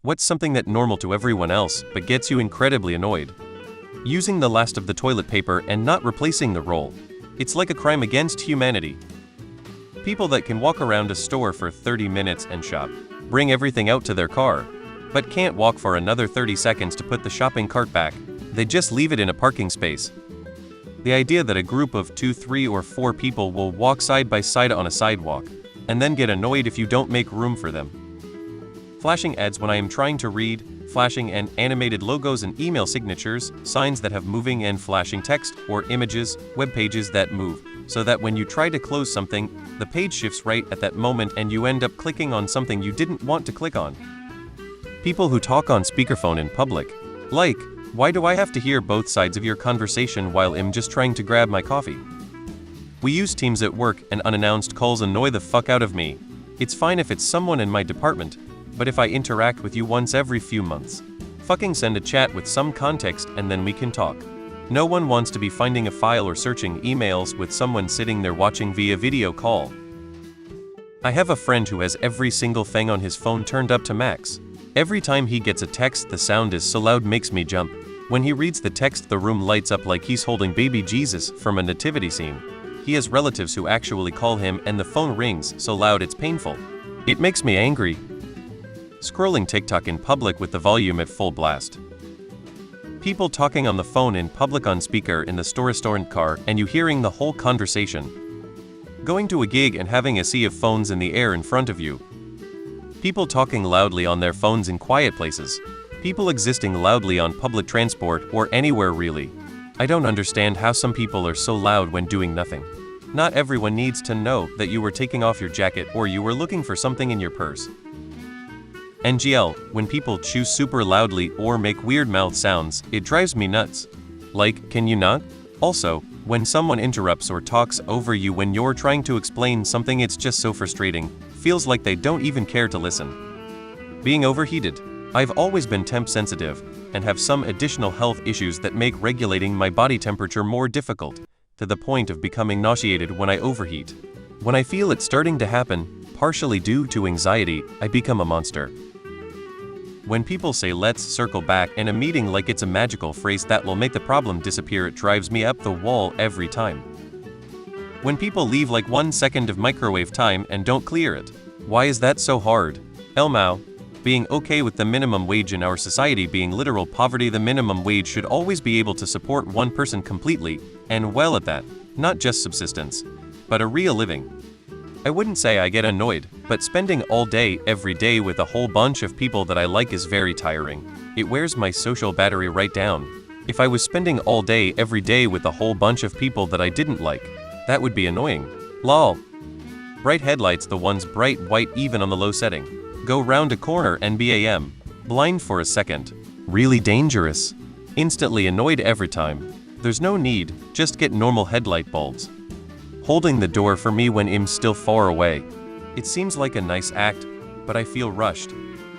What's something that normal to everyone else but gets you incredibly annoyed? Using the last of the toilet paper and not replacing the roll. It's like a crime against humanity. People that can walk around a store for 30 minutes and shop, bring everything out to their car, but can't walk for another 30 seconds to put the shopping cart back. They just leave it in a parking space. The idea that a group of 2, 3, or 4 people will walk side by side on a sidewalk, and then get annoyed if you don't make room for them. Flashing ads when I am trying to read, flashing and animated logos and email signatures, signs that have moving and flashing text, or images, web pages that move, so that when you try to close something, the page shifts right at that moment and you end up clicking on something you didn't want to click on. People who talk on speakerphone in public. Like, why do I have to hear both sides of your conversation while I'm just trying to grab my coffee? We use Teams at work and unannounced calls annoy the fuck out of me. It's fine if it's someone in my department, but if I interact with you once every few months, fucking send a chat with some context and then we can talk. No one wants to be finding a file or searching emails with someone sitting there watching via video call. I have a friend who has every single thing on his phone turned up to max. Every time he gets a text, the sound is so loud makes me jump. When he reads the text, the room lights up like he's holding baby Jesus from a nativity scene. He has relatives who actually call him and the phone rings so loud it's painful. It makes me angry. Scrolling TikTok in public with the volume at full blast. People talking on the phone in public on speaker in the store car and you hearing the whole conversation. Going to a gig and having a sea of phones in the air in front of you. People talking loudly on their phones in quiet places. People existing loudly on public transport or anywhere really. I don't understand how some people are so loud when doing nothing. Not everyone needs to know that you were taking off your jacket or you were looking for something in your purse. NGL, when people chew super loudly or make weird mouth sounds, it drives me nuts. Like, can you not? Also, when someone interrupts or talks over you when you're trying to explain something, it's just so frustrating. Feels like they don't even care to listen. Being overheated. I've always been temp sensitive and have some additional health issues that make regulating my body temperature more difficult, to the point of becoming nauseated when I overheat. When I feel it starting to happen, partially due to anxiety, I become a monster. When people say let's circle back in a meeting like it's a magical phrase that will make the problem disappear, it drives me up the wall every time. When people leave like 1 second of microwave time and don't clear it. Why is that so hard? Elmao. Being okay with the minimum wage in our society being literal poverty. The minimum wage should always be able to support one person completely, and well at that, not just subsistence, but a real living. I wouldn't say I get annoyed, but spending all day, every day with a whole bunch of people that I like is very tiring. It wears my social battery right down. If I was spending all day, every day with a whole bunch of people that I didn't like, that would be annoying. Lol. Bright headlights, the ones bright white even on the low setting. Go round a corner and BAM. Blind for a second. Really dangerous. Instantly annoyed every time. There's no need, just get normal headlight bulbs. Holding the door for me when I'm still far away. It seems like a nice act, but I feel rushed.